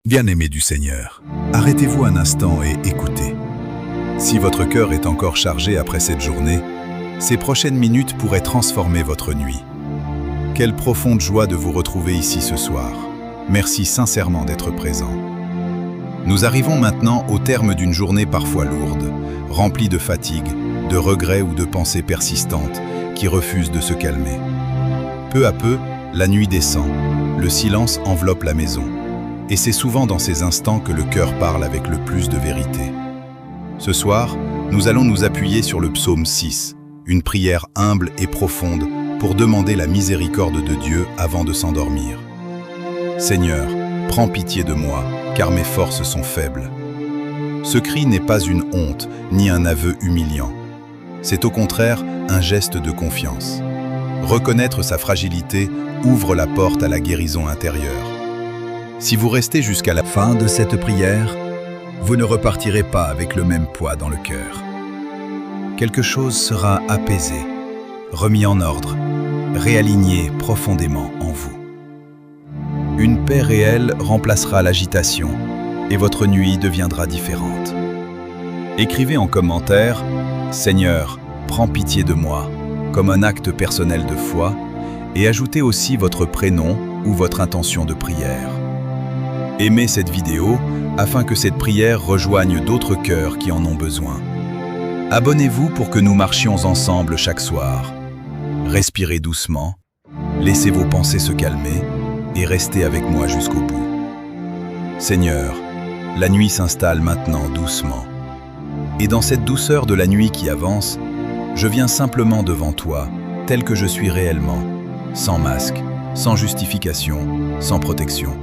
Bien-aimés du Seigneur, arrêtez-vous un instant et écoutez. Si votre cœur est encore chargé après cette journée, ces prochaines minutes pourraient transformer votre nuit. Quelle profonde joie de vous retrouver ici ce soir. Merci sincèrement d'être présent. Nous arrivons maintenant au terme d'une journée parfois lourde, remplie de fatigue, de regrets ou de pensées persistantes qui refusent de se calmer. Peu à peu, la nuit descend, le silence enveloppe la maison. Et c'est souvent dans ces instants que le cœur parle avec le plus de vérité. Ce soir, nous allons nous appuyer sur le psaume 6, une prière humble et profonde pour demander la miséricorde de Dieu avant de s'endormir. Seigneur, prends pitié de moi, car mes forces sont faibles. Ce cri n'est pas une honte, ni un aveu humiliant. C'est au contraire un geste de confiance. Reconnaître sa fragilité ouvre la porte à la guérison intérieure. Si vous restez jusqu'à la fin de cette prière, vous ne repartirez pas avec le même poids dans le cœur. Quelque chose sera apaisé, remis en ordre, réaligné profondément en vous. Une paix réelle remplacera l'agitation et votre nuit deviendra différente. Écrivez en commentaire « Seigneur, prends pitié de moi » comme un acte personnel de foi et ajoutez aussi votre prénom ou votre intention de prière. Aimez cette vidéo afin que cette prière rejoigne d'autres cœurs qui en ont besoin. Abonnez-vous pour que nous marchions ensemble chaque soir. Respirez doucement, laissez vos pensées se calmer et restez avec moi jusqu'au bout. Seigneur, la nuit s'installe maintenant doucement. Et dans cette douceur de la nuit qui avance, je viens simplement devant toi, tel que je suis réellement, sans masque, sans justification, sans protection.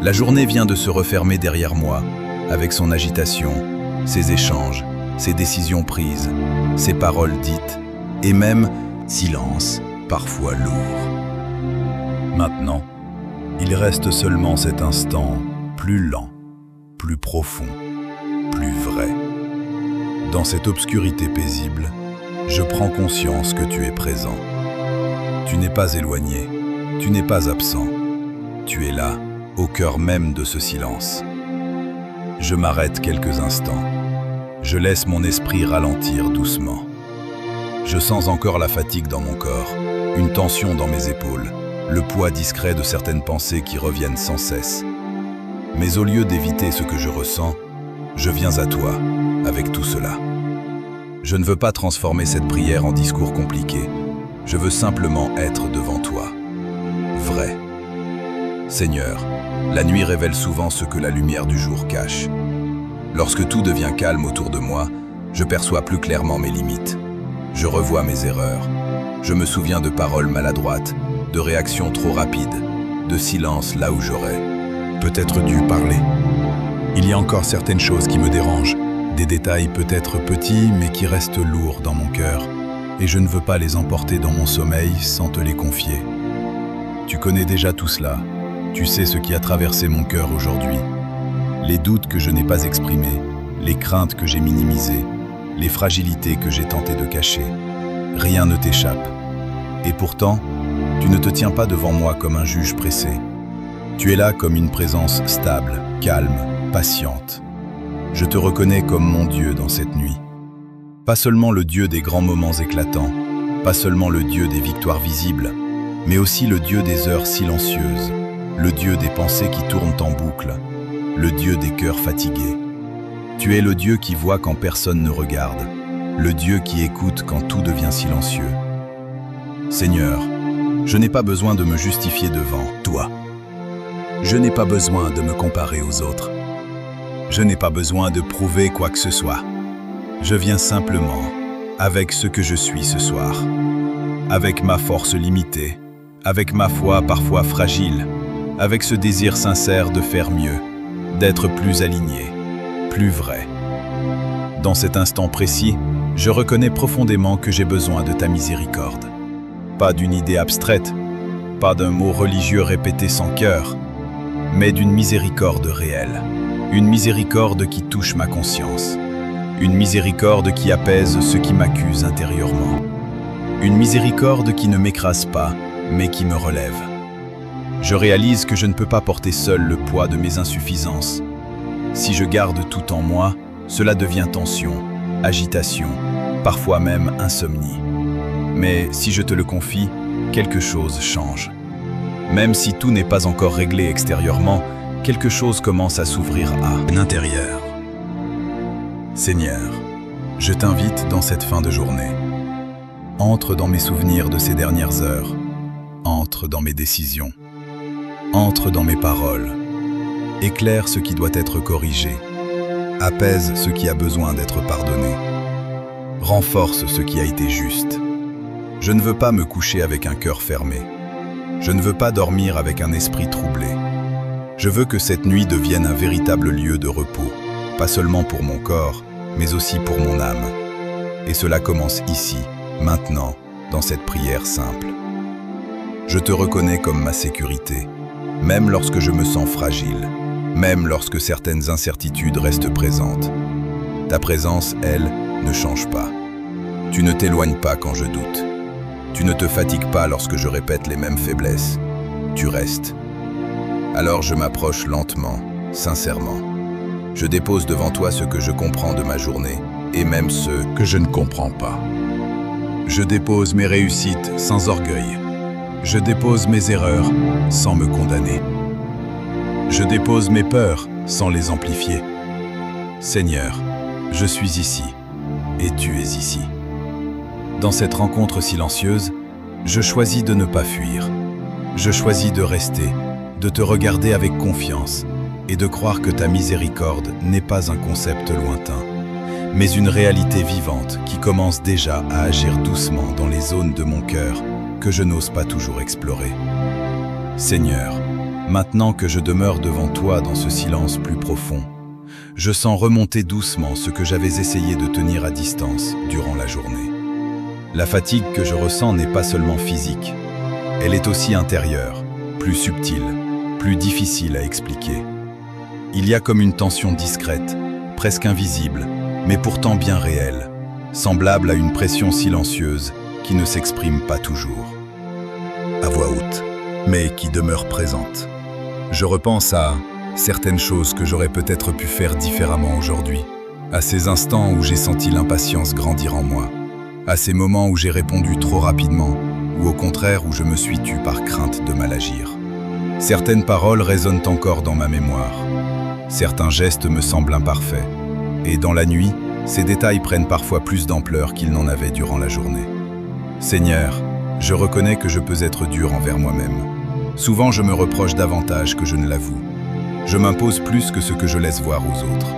La journée vient de se refermer derrière moi, avec son agitation, ses échanges, ses décisions prises, ses paroles dites, et même silence, parfois lourd. Maintenant, il reste seulement cet instant plus lent, plus profond, plus vrai. Dans cette obscurité paisible, je prends conscience que tu es présent. Tu n'es pas éloigné, tu n'es pas absent, tu es là, au cœur même de ce silence. Je m'arrête quelques instants. Je laisse mon esprit ralentir doucement. Je sens encore la fatigue dans mon corps, une tension dans mes épaules, le poids discret de certaines pensées qui reviennent sans cesse. Mais au lieu d'éviter ce que je ressens, je viens à toi, avec tout cela. Je ne veux pas transformer cette prière en discours compliqué. Je veux simplement être devant toi. Vrai. Seigneur, la nuit révèle souvent ce que la lumière du jour cache. Lorsque tout devient calme autour de moi, je perçois plus clairement mes limites. Je revois mes erreurs. Je me souviens de paroles maladroites, de réactions trop rapides, de silence là où j'aurais peut-être dû parler. Il y a encore certaines choses qui me dérangent, des détails peut-être petits mais qui restent lourds dans mon cœur, et je ne veux pas les emporter dans mon sommeil sans te les confier. Tu connais déjà tout cela. Tu sais ce qui a traversé mon cœur aujourd'hui. Les doutes que je n'ai pas exprimés, les craintes que j'ai minimisées, les fragilités que j'ai tenté de cacher. Rien ne t'échappe. Et pourtant, tu ne te tiens pas devant moi comme un juge pressé. Tu es là comme une présence stable, calme, patiente. Je te reconnais comme mon Dieu dans cette nuit. Pas seulement le Dieu des grands moments éclatants, pas seulement le Dieu des victoires visibles, mais aussi le Dieu des heures silencieuses, le Dieu des pensées qui tournent en boucle, le Dieu des cœurs fatigués. Tu es le Dieu qui voit quand personne ne regarde, le Dieu qui écoute quand tout devient silencieux. Seigneur, je n'ai pas besoin de me justifier devant toi. Je n'ai pas besoin de me comparer aux autres. Je n'ai pas besoin de prouver quoi que ce soit. Je viens simplement avec ce que je suis ce soir, avec ma force limitée, avec ma foi parfois fragile, avec ce désir sincère de faire mieux, d'être plus aligné, plus vrai. Dans cet instant précis, je reconnais profondément que j'ai besoin de ta miséricorde. Pas d'une idée abstraite, pas d'un mot religieux répété sans cœur, mais d'une miséricorde réelle. Une miséricorde qui touche ma conscience. Une miséricorde qui apaise ce qui m'accuse intérieurement. Une miséricorde qui ne m'écrase pas, mais qui me relève. Je réalise que je ne peux pas porter seul le poids de mes insuffisances. Si je garde tout en moi, cela devient tension, agitation, parfois même insomnie. Mais si je te le confie, quelque chose change. Même si tout n'est pas encore réglé extérieurement, quelque chose commence à s'ouvrir à l'intérieur. Seigneur, je t'invite dans cette fin de journée. Entre dans mes souvenirs de ces dernières heures. Entre dans mes décisions. Entre dans mes paroles. Éclaire ce qui doit être corrigé. Apaise ce qui a besoin d'être pardonné. Renforce ce qui a été juste. Je ne veux pas me coucher avec un cœur fermé. Je ne veux pas dormir avec un esprit troublé. Je veux que cette nuit devienne un véritable lieu de repos, pas seulement pour mon corps, mais aussi pour mon âme. Et cela commence ici, maintenant, dans cette prière simple. Je te reconnais comme ma sécurité, même lorsque je me sens fragile, même lorsque certaines incertitudes restent présentes. Ta présence, elle, ne change pas. Tu ne t'éloignes pas quand je doute. Tu ne te fatigues pas lorsque je répète les mêmes faiblesses. Tu restes. Alors je m'approche lentement, sincèrement. Je dépose devant toi ce que je comprends de ma journée, et même ce que je ne comprends pas. Je dépose mes réussites sans orgueil. Je dépose mes erreurs sans me condamner. Je dépose mes peurs sans les amplifier. Seigneur, je suis ici, et tu es ici. Dans cette rencontre silencieuse, je choisis de ne pas fuir. Je choisis de rester, de te regarder avec confiance et de croire que ta miséricorde n'est pas un concept lointain, mais une réalité vivante qui commence déjà à agir doucement dans les zones de mon cœur que je n'ose pas toujours explorer. Seigneur, maintenant que je demeure devant toi dans ce silence plus profond, je sens remonter doucement ce que j'avais essayé de tenir à distance durant la journée. La fatigue que je ressens n'est pas seulement physique, elle est aussi intérieure, plus subtile, plus difficile à expliquer. Il y a comme une tension discrète, presque invisible, mais pourtant bien réelle, semblable à une pression silencieuse qui ne s'exprime pas toujours. À voix haute, mais qui demeure présente. Je repense à certaines choses que j'aurais peut-être pu faire différemment aujourd'hui, à ces instants où j'ai senti l'impatience grandir en moi, à ces moments où j'ai répondu trop rapidement, ou au contraire où je me suis tu par crainte de mal agir. Certaines paroles résonnent encore dans ma mémoire. Certains gestes me semblent imparfaits. Et dans la nuit, ces détails prennent parfois plus d'ampleur qu'ils n'en avaient durant la journée. Seigneur, je reconnais que je peux être dur envers moi-même. Souvent, je me reproche davantage que je ne l'avoue. Je m'impose plus que ce que je laisse voir aux autres.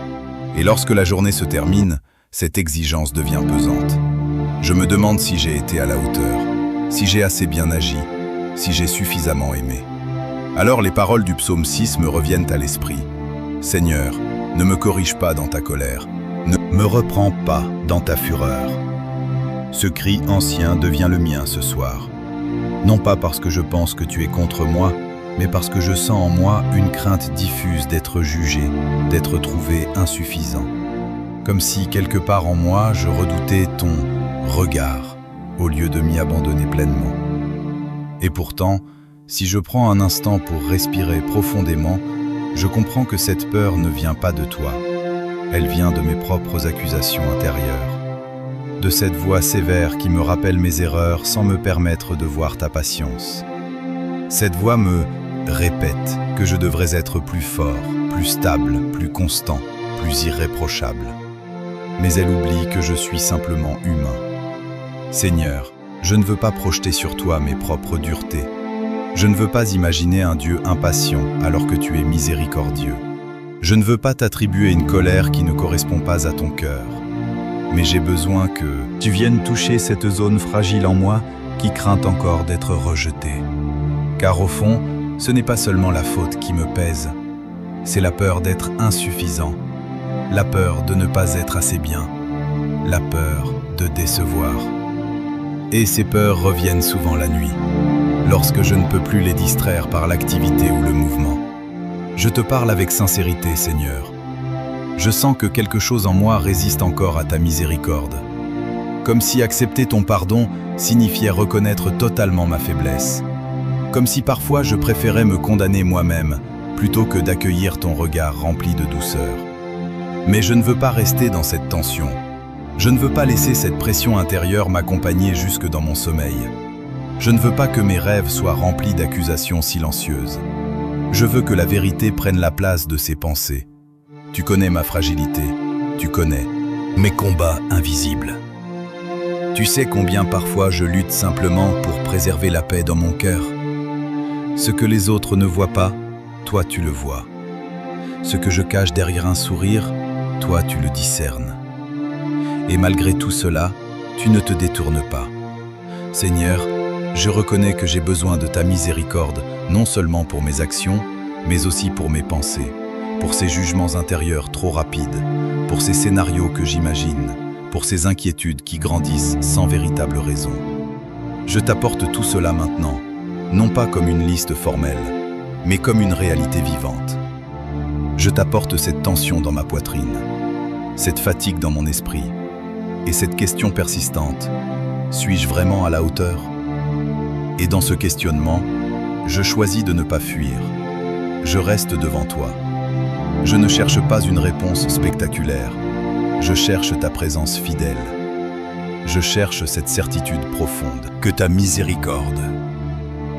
Et lorsque la journée se termine, cette exigence devient pesante. Je me demande si j'ai été à la hauteur, si j'ai assez bien agi, si j'ai suffisamment aimé. Alors les paroles du psaume 6 me reviennent à l'esprit. Seigneur, ne me corrige pas dans ta colère, ne me reprends pas dans ta fureur. Ce cri ancien devient le mien ce soir. Non pas parce que je pense que tu es contre moi, mais parce que je sens en moi une crainte diffuse d'être jugé, d'être trouvé insuffisant. Comme si quelque part en moi je redoutais ton regard, au lieu de m'y abandonner pleinement. Et pourtant, si je prends un instant pour respirer profondément, je comprends que cette peur ne vient pas de toi. Elle vient de mes propres accusations intérieures, de cette voix sévère qui me rappelle mes erreurs sans me permettre de voir ta patience. Cette voix me répète que je devrais être plus fort, plus stable, plus constant, plus irréprochable. Mais elle oublie que je suis simplement humain. Seigneur, je ne veux pas projeter sur toi mes propres duretés. Je ne veux pas imaginer un Dieu impatient alors que tu es miséricordieux. Je ne veux pas t'attribuer une colère qui ne correspond pas à ton cœur. Mais j'ai besoin que tu viennes toucher cette zone fragile en moi qui craint encore d'être rejetée. Car au fond, ce n'est pas seulement la faute qui me pèse, c'est la peur d'être insuffisant, la peur de ne pas être assez bien, la peur de décevoir. Et ces peurs reviennent souvent la nuit, lorsque je ne peux plus les distraire par l'activité ou le mouvement. Je te parle avec sincérité, Seigneur. Je sens que quelque chose en moi résiste encore à ta miséricorde, comme si accepter ton pardon signifiait reconnaître totalement ma faiblesse. comme si parfois je préférais me condamner moi-même plutôt que d'accueillir ton regard rempli de douceur. Mais je ne veux pas rester dans cette tension. Je ne veux pas laisser cette pression intérieure m'accompagner jusque dans mon sommeil. Je ne veux pas que mes rêves soient remplis d'accusations silencieuses. Je veux que la vérité prenne la place de ces pensées. Tu connais ma fragilité, tu connais mes combats invisibles. Tu sais combien parfois je lutte simplement pour préserver la paix dans mon cœur. Ce que les autres ne voient pas, toi tu le vois. Ce que je cache derrière un sourire, toi tu le discernes. Et malgré tout cela, tu ne te détournes pas. Seigneur, je reconnais que j'ai besoin de ta miséricorde, non seulement pour mes actions, mais aussi pour mes pensées, pour ces jugements intérieurs trop rapides, pour ces scénarios que j'imagine, pour ces inquiétudes qui grandissent sans véritable raison. Je t'apporte tout cela maintenant, non pas comme une liste formelle, mais comme une réalité vivante. Je t'apporte cette tension dans ma poitrine, cette fatigue dans mon esprit, et cette question persistante, suis-je vraiment à la hauteur ? Et dans ce questionnement, je choisis de ne pas fuir. Je reste devant toi. Je ne cherche pas une réponse spectaculaire. Je cherche ta présence fidèle. Je cherche cette certitude profonde que ta miséricorde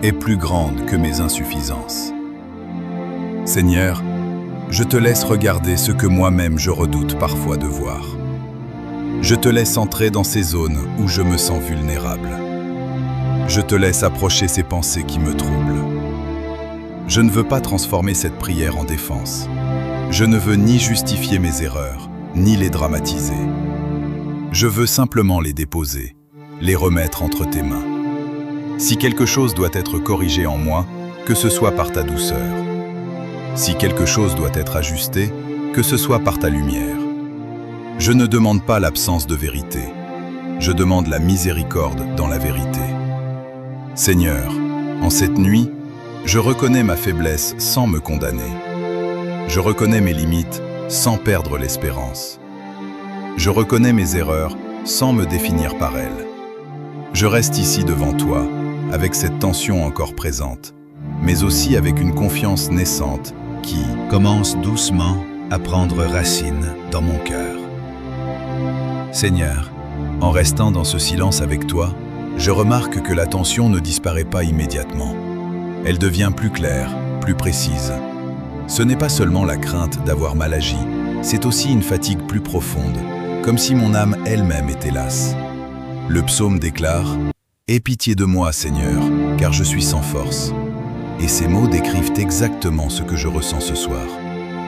est plus grande que mes insuffisances. Seigneur, je te laisse regarder ce que moi-même je redoute parfois de voir. Je te laisse entrer dans ces zones où je me sens vulnérable. Je te laisse approcher ces pensées qui me troublent. Je ne veux pas transformer cette prière en défense. Je ne veux ni justifier mes erreurs, ni les dramatiser. Je veux simplement les déposer, les remettre entre tes mains. Si quelque chose doit être corrigé en moi, que ce soit par ta douceur. Si quelque chose doit être ajusté, que ce soit par ta lumière. Je ne demande pas l'absence de vérité. Je demande la miséricorde dans la vérité. Seigneur, en cette nuit, je reconnais ma faiblesse sans me condamner. Je reconnais mes limites sans perdre l'espérance. Je reconnais mes erreurs sans me définir par elles. Je reste ici devant toi, avec cette tension encore présente, mais aussi avec une confiance naissante qui commence doucement à prendre racine dans mon cœur. Seigneur, en restant dans ce silence avec toi, je remarque que la tension ne disparaît pas immédiatement. Elle devient plus claire, plus précise. Ce n'est pas seulement la crainte d'avoir mal agi, c'est aussi une fatigue plus profonde, comme si mon âme elle-même était lasse. Le psaume déclare « Aie pitié de moi, Seigneur, car je suis sans force ». Et ces mots décrivent exactement ce que je ressens ce soir.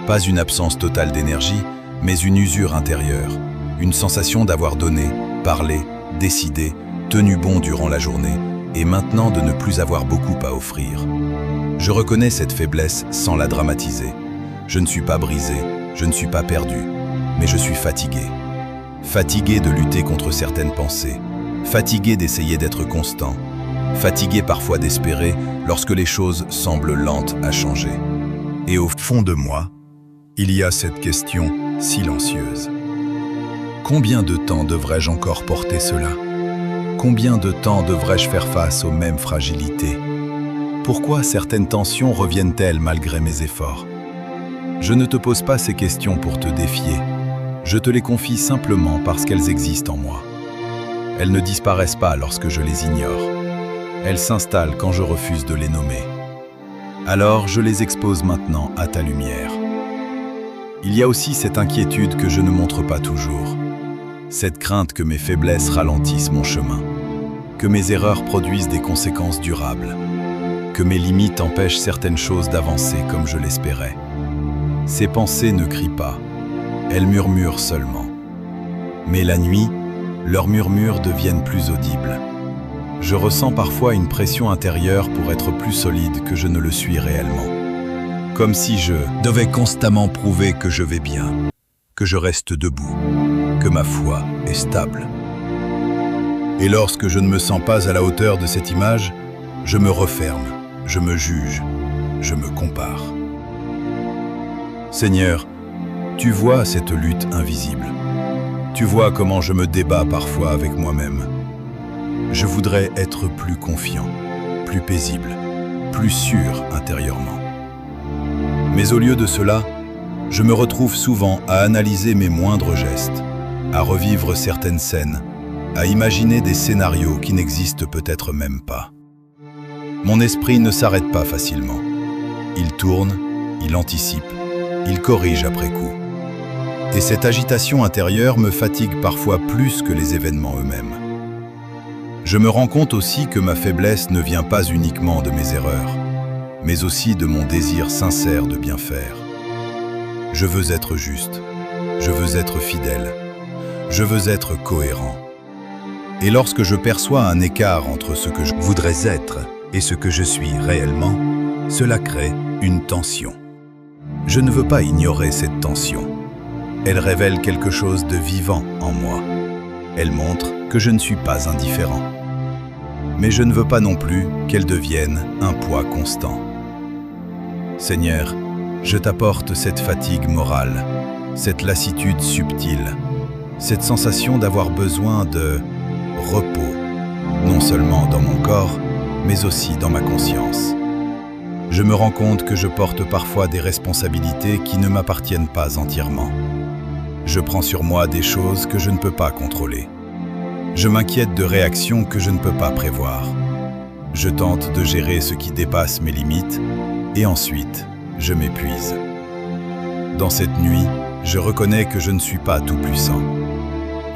Pas une absence totale d'énergie, mais une usure intérieure, une sensation d'avoir donné, parlé, décidé, tenu bon durant la journée, et maintenant de ne plus avoir beaucoup à offrir. Je reconnais cette faiblesse sans la dramatiser. Je ne suis pas brisé, je ne suis pas perdu, mais je suis fatigué. Fatigué de lutter contre certaines pensées, fatigué d'essayer d'être constant, fatigué parfois d'espérer lorsque les choses semblent lentes à changer. Et au fond de moi, il y a cette question silencieuse. Combien de temps devrais-je encore porter cela ? Combien de temps devrais-je faire face aux mêmes fragilités ? Pourquoi certaines tensions reviennent-elles malgré mes efforts ? Je ne te pose pas ces questions pour te défier. Je te les confie simplement parce qu'elles existent en moi. Elles ne disparaissent pas lorsque je les ignore. Elles s'installent quand je refuse de les nommer. Alors je les expose maintenant à ta lumière. Il y a aussi cette inquiétude que je ne montre pas toujours. Cette crainte que mes faiblesses ralentissent mon chemin, que mes erreurs produisent des conséquences durables, que mes limites empêchent certaines choses d'avancer comme je l'espérais. Ces pensées ne crient pas, elles murmurent seulement. Mais la nuit, leurs murmures deviennent plus audibles. Je ressens parfois une pression intérieure pour être plus solide que je ne le suis réellement. Comme si je devais constamment prouver que je vais bien, que je reste debout, que ma foi est stable. Et lorsque je ne me sens pas à la hauteur de cette image, je me referme, je me juge, je me compare. Seigneur, tu vois cette lutte invisible. Tu vois comment je me débat parfois avec moi-même. Je voudrais être plus confiant, plus paisible, plus sûr intérieurement. Mais au lieu de cela, je me retrouve souvent à analyser mes moindres gestes, à revivre certaines scènes, à imaginer des scénarios qui n'existent peut-être même pas. Mon esprit ne s'arrête pas facilement. Il tourne, il anticipe, il corrige après coup. Et cette agitation intérieure me fatigue parfois plus que les événements eux-mêmes. Je me rends compte aussi que ma faiblesse ne vient pas uniquement de mes erreurs, mais aussi de mon désir sincère de bien faire. Je veux être juste, je veux être fidèle, je veux être cohérent. Et lorsque je perçois un écart entre ce que je voudrais être et ce que je suis réellement, cela crée une tension. Je ne veux pas ignorer cette tension. Elle révèle quelque chose de vivant en moi. Elle montre que je ne suis pas indifférent. Mais je ne veux pas non plus qu'elle devienne un poids constant. Seigneur, je t'apporte cette fatigue morale, cette lassitude subtile, cette sensation d'avoir besoin de repos, non seulement dans mon corps, mais aussi dans ma conscience. Je me rends compte que je porte parfois des responsabilités qui ne m'appartiennent pas entièrement. Je prends sur moi des choses que je ne peux pas contrôler. Je m'inquiète de réactions que je ne peux pas prévoir. Je tente de gérer ce qui dépasse mes limites et ensuite, je m'épuise. Dans cette nuit, je reconnais que je ne suis pas tout-puissant.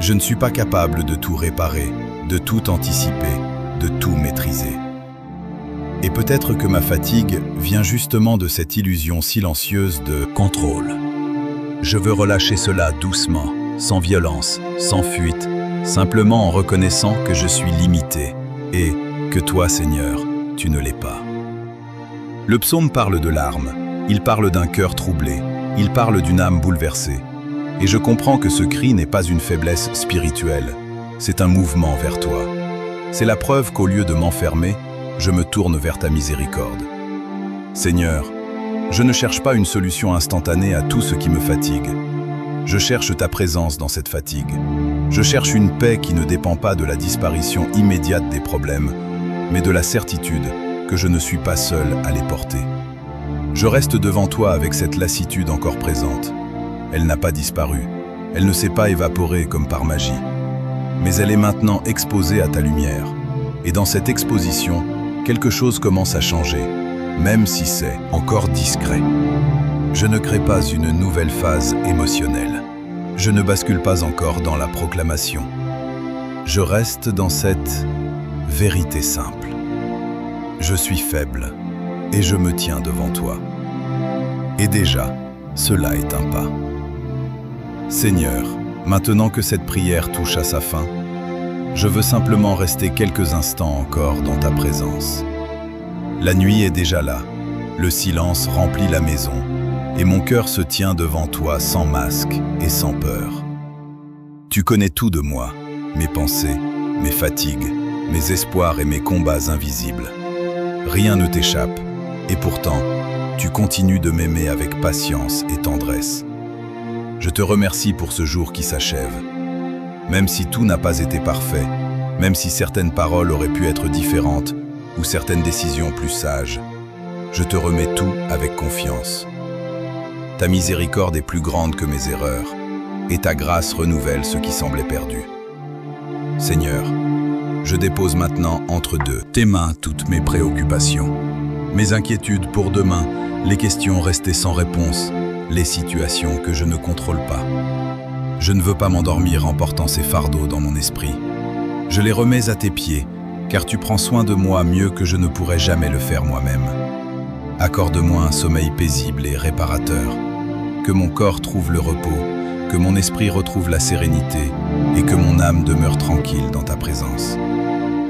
Je ne suis pas capable de tout réparer, de tout anticiper, de tout maîtriser. Et peut-être que ma fatigue vient justement de cette illusion silencieuse de contrôle. Je veux relâcher cela doucement, sans violence, sans fuite, simplement en reconnaissant que je suis limité et que toi, Seigneur, tu ne l'es pas. Le psaume parle de larmes, il parle d'un cœur troublé, il parle d'une âme bouleversée. Et je comprends que ce cri n'est pas une faiblesse spirituelle, c'est un mouvement vers toi. C'est la preuve qu'au lieu de m'enfermer, je me tourne vers ta miséricorde. Seigneur, je ne cherche pas une solution instantanée à tout ce qui me fatigue. Je cherche ta présence dans cette fatigue. Je cherche une paix qui ne dépend pas de la disparition immédiate des problèmes, mais de la certitude que je ne suis pas seul à les porter. Je reste devant toi avec cette lassitude encore présente. Elle n'a pas disparu, elle ne s'est pas évaporée comme par magie. Mais elle est maintenant exposée à ta lumière. Et dans cette exposition, quelque chose commence à changer, même si c'est encore discret. Je ne crée pas une nouvelle phase émotionnelle. Je ne bascule pas encore dans la proclamation. Je reste dans cette vérité simple. Je suis faible et je me tiens devant toi. Et déjà, cela est un pas. Seigneur, maintenant que cette prière touche à sa fin, je veux simplement rester quelques instants encore dans ta présence. La nuit est déjà là, le silence remplit la maison, et mon cœur se tient devant toi sans masque et sans peur. Tu connais tout de moi, mes pensées, mes fatigues, mes espoirs et mes combats invisibles. Rien ne t'échappe, et pourtant, tu continues de m'aimer avec patience et tendresse. Je te remercie pour ce jour qui s'achève. Même si tout n'a pas été parfait, même si certaines paroles auraient pu être différentes ou certaines décisions plus sages, je te remets tout avec confiance. Ta miséricorde est plus grande que mes erreurs, et ta grâce renouvelle ce qui semblait perdu. Seigneur, je dépose maintenant entre tes mains toutes mes préoccupations, mes inquiétudes pour demain, les questions restées sans réponse, les situations que je ne contrôle pas. Je ne veux pas m'endormir en portant ces fardeaux dans mon esprit. Je les remets à tes pieds, car tu prends soin de moi mieux que je ne pourrais jamais le faire moi-même. Accorde-moi un sommeil paisible et réparateur, que mon corps trouve le repos, que mon esprit retrouve la sérénité et que mon âme demeure tranquille dans ta présence.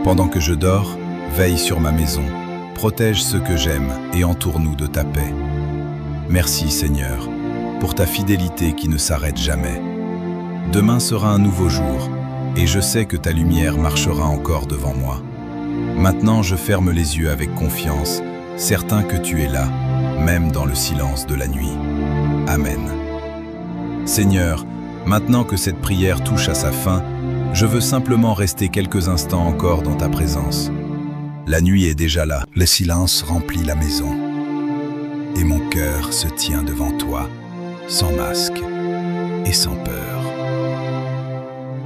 Pendant que je dors, veille sur ma maison, protège ceux que j'aime et entoure-nous de ta paix. Merci Seigneur, pour ta fidélité qui ne s'arrête jamais. Demain sera un nouveau jour, et je sais que ta lumière marchera encore devant moi. Maintenant, je ferme les yeux avec confiance, certain que tu es là, même dans le silence de la nuit. Amen. Seigneur, maintenant que cette prière touche à sa fin, je veux simplement rester quelques instants encore dans ta présence. La nuit est déjà là. Le silence remplit la maison. Et mon cœur se tient devant toi, sans masque et sans peur.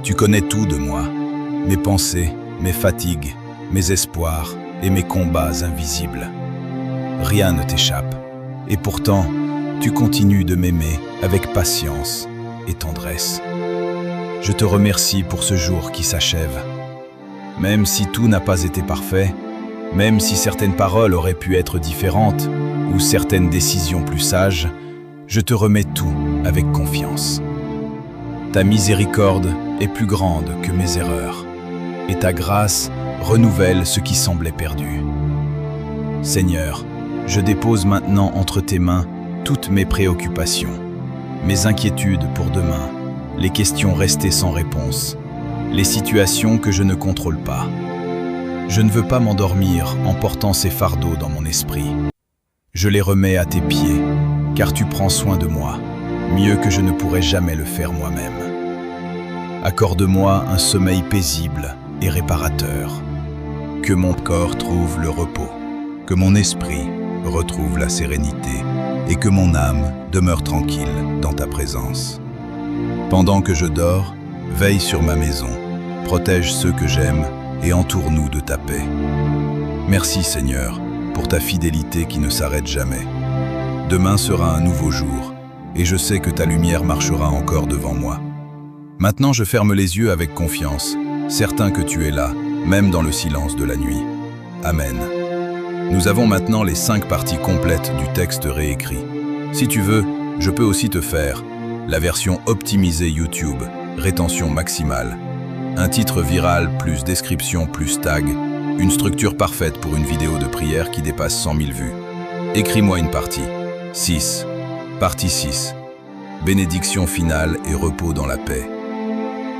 Tu connais tout de moi, mes pensées, mes fatigues, mes espoirs et mes combats invisibles. Rien ne t'échappe, et pourtant, tu continues de m'aimer avec patience et tendresse. Je te remercie pour ce jour qui s'achève. Même si tout n'a pas été parfait, même si certaines paroles auraient pu être différentes ou certaines décisions plus sages, je te remets tout avec confiance. Ta miséricorde est plus grande que mes erreurs, et ta grâce renouvelle ce qui semblait perdu. Seigneur, je dépose maintenant entre tes mains toutes mes préoccupations, mes inquiétudes pour demain, les questions restées sans réponse, les situations que je ne contrôle pas. Je ne veux pas m'endormir en portant ces fardeaux dans mon esprit. Je les remets à tes pieds, car tu prends soin de moi, mieux que je ne pourrais jamais le faire moi-même. Accorde-moi un sommeil paisible et réparateur. Que mon corps trouve le repos, que mon esprit retrouve la sérénité et que mon âme demeure tranquille dans ta présence. Pendant que je dors, veille sur ma maison, protège ceux que j'aime et entoure-nous de ta paix. Merci Seigneur pour ta fidélité qui ne s'arrête jamais. Demain sera un nouveau jour et je sais que ta lumière marchera encore devant moi. Maintenant je ferme les yeux avec confiance, certain que tu es là, même dans le silence de la nuit. Amen. Nous avons maintenant les 5 parties complètes du texte réécrit. Si tu veux, je peux aussi te faire la version optimisée YouTube, rétention maximale, un titre viral plus description plus tag, une structure parfaite pour une vidéo de prière qui dépasse 100 000 vues. Écris-moi une partie. 6. Partie 6. Bénédiction finale et repos dans la paix.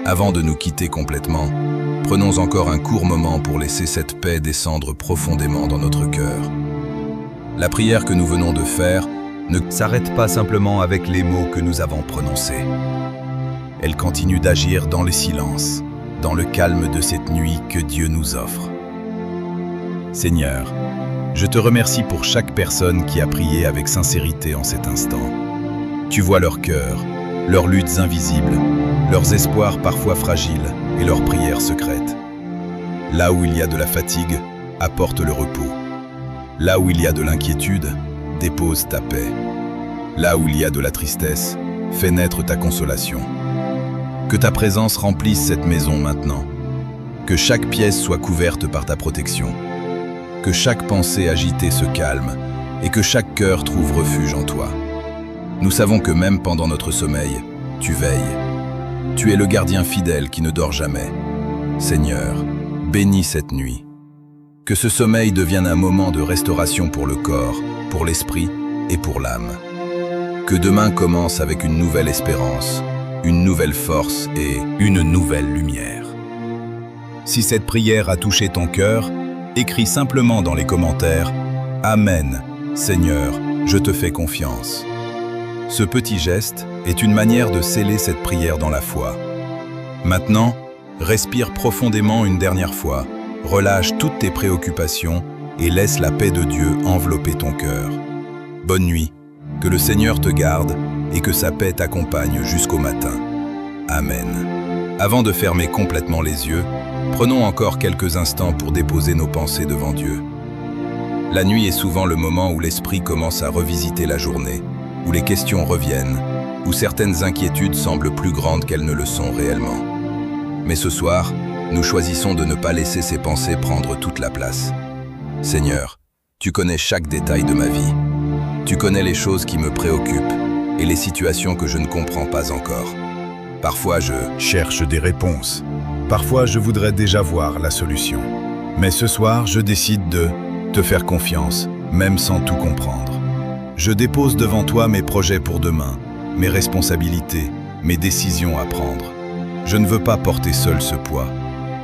Avant de nous quitter complètement, prenons encore un court moment pour laisser cette paix descendre profondément dans notre cœur. La prière que nous venons de faire ne s'arrête pas simplement avec les mots que nous avons prononcés. Elle continue d'agir dans les silences, dans le calme de cette nuit que Dieu nous offre. Seigneur, je te remercie pour chaque personne qui a prié avec sincérité en cet instant. Tu vois leur cœur, leurs luttes invisibles, leurs espoirs parfois fragiles et leurs prières secrètes. Là où il y a de la fatigue, apporte le repos. Là où il y a de l'inquiétude, dépose ta paix. Là où il y a de la tristesse, fais naître ta consolation. Que ta présence remplisse cette maison maintenant. Que chaque pièce soit couverte par ta protection. Que chaque pensée agitée se calme et que chaque cœur trouve refuge en toi. Nous savons que même pendant notre sommeil, tu veilles. Tu es le gardien fidèle qui ne dort jamais. Seigneur, bénis cette nuit. Que ce sommeil devienne un moment de restauration pour le corps, pour l'esprit et pour l'âme. Que demain commence avec une nouvelle espérance, une nouvelle force et une nouvelle lumière. Si cette prière a touché ton cœur, écris simplement dans les commentaires « Amen, Seigneur, je te fais confiance ». Ce petit geste est une manière de sceller cette prière dans la foi. Maintenant, respire profondément une dernière fois, relâche toutes tes préoccupations et laisse la paix de Dieu envelopper ton cœur. Bonne nuit, que le Seigneur te garde et que sa paix t'accompagne jusqu'au matin. Amen. Avant de fermer complètement les yeux, prenons encore quelques instants pour déposer nos pensées devant Dieu. La nuit est souvent le moment où l'esprit commence à revisiter la journée, où les questions reviennent, où certaines inquiétudes semblent plus grandes qu'elles ne le sont réellement. Mais ce soir, nous choisissons de ne pas laisser ces pensées prendre toute la place. Seigneur, tu connais chaque détail de ma vie. Tu connais les choses qui me préoccupent et les situations que je ne comprends pas encore. Parfois, je cherche des réponses. Parfois, je voudrais déjà voir la solution. Mais ce soir, je décide de te faire confiance, même sans tout comprendre. Je dépose devant toi mes projets pour demain, mes responsabilités, mes décisions à prendre. Je ne veux pas porter seul ce poids.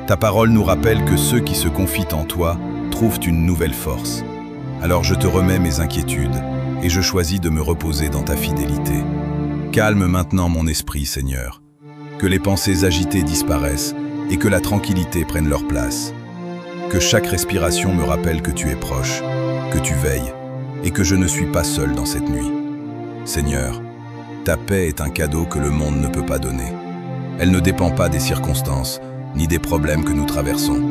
Ta parole nous rappelle que ceux qui se confient en toi trouvent une nouvelle force. Alors je te remets mes inquiétudes et je choisis de me reposer dans ta fidélité. Calme maintenant mon esprit, Seigneur. Que les pensées agitées disparaissent et que la tranquillité prenne leur place. Que chaque respiration me rappelle que tu es proche, que tu veilles, et que je ne suis pas seul dans cette nuit. Seigneur, ta paix est un cadeau que le monde ne peut pas donner. Elle ne dépend pas des circonstances, ni des problèmes que nous traversons.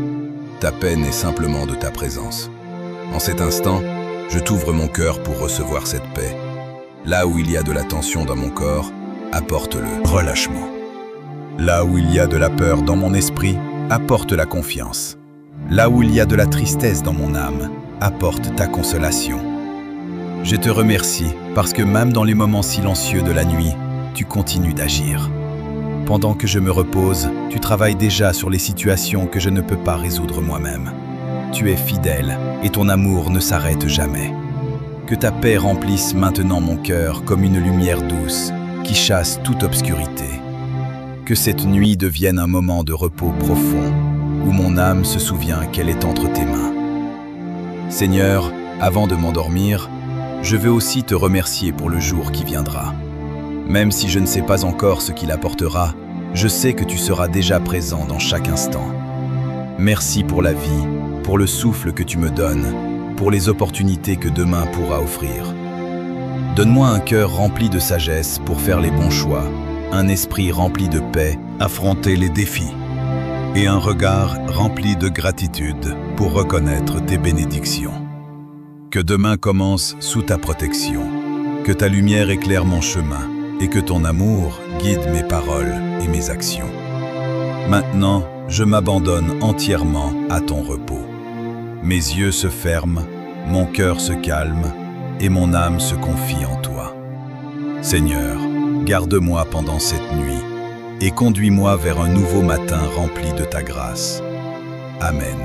Ta paix naît simplement de ta présence. En cet instant, je t'ouvre mon cœur pour recevoir cette paix. Là où il y a de la tension dans mon corps, apporte le relâchement. Là où il y a de la peur dans mon esprit, apporte la confiance. Là où il y a de la tristesse dans mon âme, apporte ta consolation. Je te remercie parce que même dans les moments silencieux de la nuit, tu continues d'agir. Pendant que je me repose, tu travailles déjà sur les situations que je ne peux pas résoudre moi-même. Tu es fidèle et ton amour ne s'arrête jamais. Que ta paix remplisse maintenant mon cœur comme une lumière douce qui chasse toute obscurité. Que cette nuit devienne un moment de repos profond où mon âme se souvient qu'elle est entre tes mains. Seigneur, avant de m'endormir, je veux aussi te remercier pour le jour qui viendra. Même si je ne sais pas encore ce qu'il apportera, je sais que tu seras déjà présent dans chaque instant. Merci pour la vie, pour le souffle que tu me donnes, pour les opportunités que demain pourra offrir. Donne-moi un cœur rempli de sagesse pour faire les bons choix, un esprit rempli de paix, affronter les défis, et un regard rempli de gratitude pour reconnaître tes bénédictions. Que demain commence sous ta protection, que ta lumière éclaire mon chemin et que ton amour guide mes paroles et mes actions. Maintenant, je m'abandonne entièrement à ton repos. Mes yeux se ferment, mon cœur se calme et mon âme se confie en toi. Seigneur, garde-moi pendant cette nuit et conduis-moi vers un nouveau matin rempli de ta grâce. Amen.